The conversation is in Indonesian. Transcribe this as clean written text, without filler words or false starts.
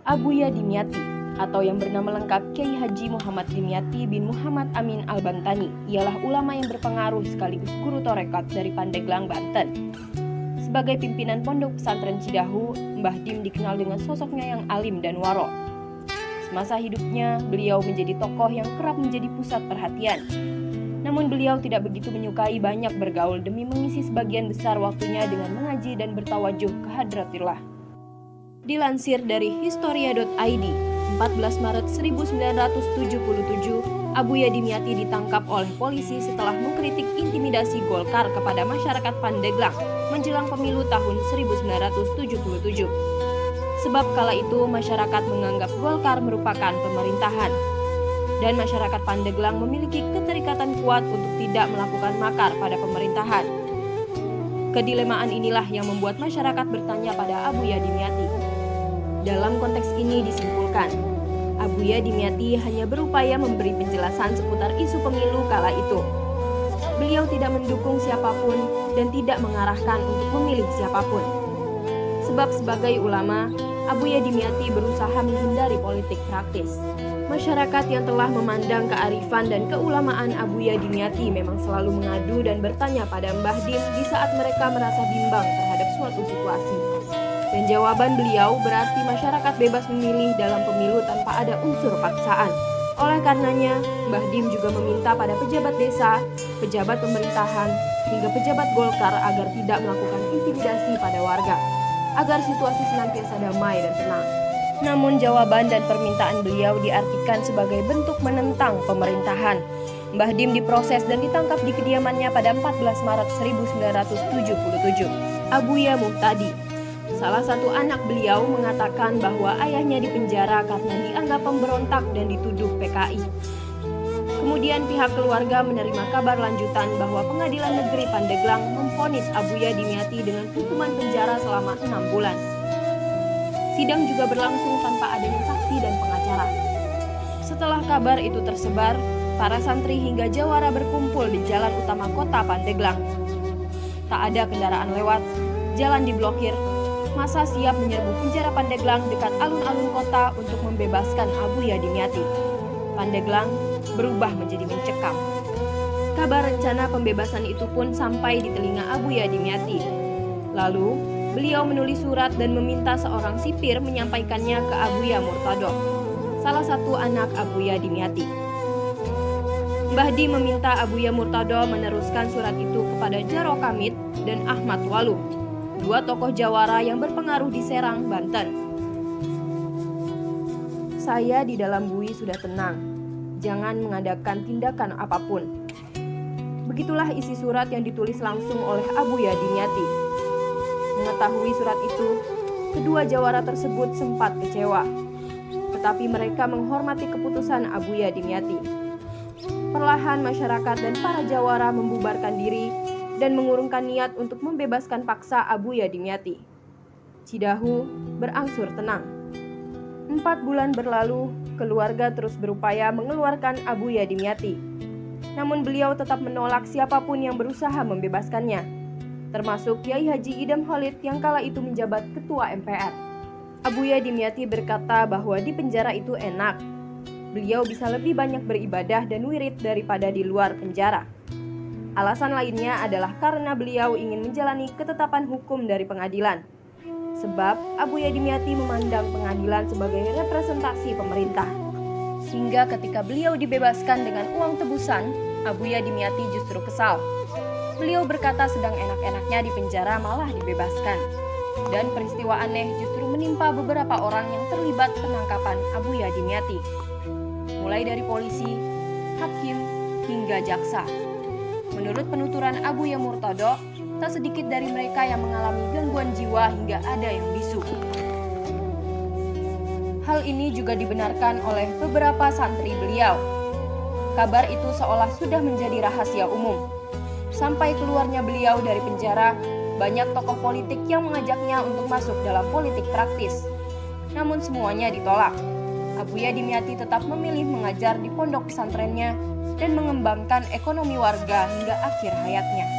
Abuya Dimyati atau yang bernama lengkap Kiai Haji Muhammad Dimyati bin Muhammad Amin Al-Bantani ialah ulama yang berpengaruh sekaligus guru torekat dari Pandeglang, Banten. Sebagai pimpinan pondok pesantren Cidahu, Mbah Dim dikenal dengan sosoknya yang alim dan waro. Semasa hidupnya, beliau menjadi tokoh yang kerap menjadi pusat perhatian. Namun beliau tidak begitu menyukai banyak bergaul demi mengisi sebagian besar waktunya dengan mengaji dan bertawajuh ke hadratillah. Dilansir dari historia.id, 14 Maret 1977, Abuya Dimyati ditangkap oleh polisi setelah mengkritik intimidasi Golkar kepada masyarakat Pandeglang menjelang pemilu tahun 1977. Sebab kala itu masyarakat menganggap Golkar merupakan pemerintahan. Dan masyarakat Pandeglang memiliki keterikatan kuat untuk tidak melakukan makar pada pemerintahan. Kedilemaan inilah yang membuat masyarakat bertanya pada Abuya Dimyati. Dalam konteks ini disimpulkan, Abuya Dimyati hanya berupaya memberi penjelasan seputar isu pemilu kala itu. Beliau tidak mendukung siapapun dan tidak mengarahkan untuk memilih siapapun. Sebab sebagai ulama, Abuya Dimyati berusaha menghindari politik praktis. Masyarakat yang telah memandang kearifan dan keulamaan Abuya Dimyati memang selalu mengadu dan bertanya pada Mbah Dim di saat mereka merasa bimbang terhadap suatu situasi. Dan jawaban beliau berarti masyarakat bebas memilih dalam pemilu tanpa ada unsur paksaan. Oleh karenanya, Mbah Dim juga meminta pada pejabat desa, pejabat pemerintahan, hingga pejabat Golkar agar tidak melakukan intimidasi pada warga, agar situasi senantiasa damai dan tenang. Namun jawaban dan permintaan beliau diartikan sebagai bentuk menentang pemerintahan. Mbah Dim diproses dan ditangkap di kediamannya pada 14 Maret 1977. Abuya Muhtadi, salah satu anak beliau, mengatakan bahwa ayahnya dipenjara karena dianggap pemberontak dan dituduh PKI. Kemudian pihak keluarga menerima kabar lanjutan bahwa Pengadilan Negeri Pandeglang memvonis Abuya Dimyati dengan hukuman penjara selama 6 bulan. Sidang juga berlangsung tanpa adanya saksi dan pengacara. Setelah kabar itu tersebar, para santri hingga jawara berkumpul di jalan utama kota Pandeglang. Tak ada kendaraan lewat, jalan diblokir. Massa siap menyerbu penjara Pandeglang dekat alun-alun kota untuk membebaskan Abuya Dimyati. Pandeglang berubah menjadi mencekam. Kabar rencana pembebasan itu pun sampai di telinga Abuya Dimyati. Lalu, beliau menulis surat dan meminta seorang sipir menyampaikannya ke Abuya Murtado, salah satu anak Abuya Dimyati. Mbah Dim meminta Abuya Murtado meneruskan surat itu kepada Jaro Kamit dan Ahmad Walu, dua tokoh jawara yang berpengaruh di Serang, Banten. Saya di dalam bui sudah tenang, jangan mengadakan tindakan apapun. Begitulah isi surat yang ditulis langsung oleh Abuya Dimyati. Mengetahui surat itu, kedua jawara tersebut sempat kecewa. Tetapi mereka menghormati keputusan Abuya Dimyati. Perlahan masyarakat dan para jawara membubarkan diri dan mengurungkan niat untuk membebaskan paksa Abuya Dimyati. Cidahu berangsur tenang. 4 bulan berlalu, keluarga terus berupaya mengeluarkan Abuya Dimyati. Namun beliau tetap menolak siapapun yang berusaha membebaskannya, termasuk Kiai Haji Idam Khalid yang kala itu menjabat ketua MPR. Abuya Dimyati berkata bahwa di penjara itu enak. Beliau bisa lebih banyak beribadah dan wirid daripada di luar penjara. Alasan lainnya adalah karena beliau ingin menjalani ketetapan hukum dari pengadilan. Sebab Abuya Dimyati memandang pengadilan sebagai representasi pemerintah. Hingga ketika beliau dibebaskan dengan uang tebusan, Abuya Dimyati justru kesal. Beliau berkata sedang enak-enaknya di penjara malah dibebaskan. Dan peristiwa aneh justru menimpa beberapa orang yang terlibat penangkapan Abuya Dimyati. Mulai dari polisi, hakim, hingga jaksa. Menurut penuturan Abuya Murtado, tak sedikit dari mereka yang mengalami gangguan jiwa hingga ada yang bisu. Hal ini juga dibenarkan oleh beberapa santri beliau. Kabar itu seolah sudah menjadi rahasia umum. Sampai keluarnya beliau dari penjara, banyak tokoh politik yang mengajaknya untuk masuk dalam politik praktis. Namun semuanya ditolak. Abuya Dimyati tetap memilih mengajar di pondok pesantrennya dan mengembangkan ekonomi warga hingga akhir hayatnya.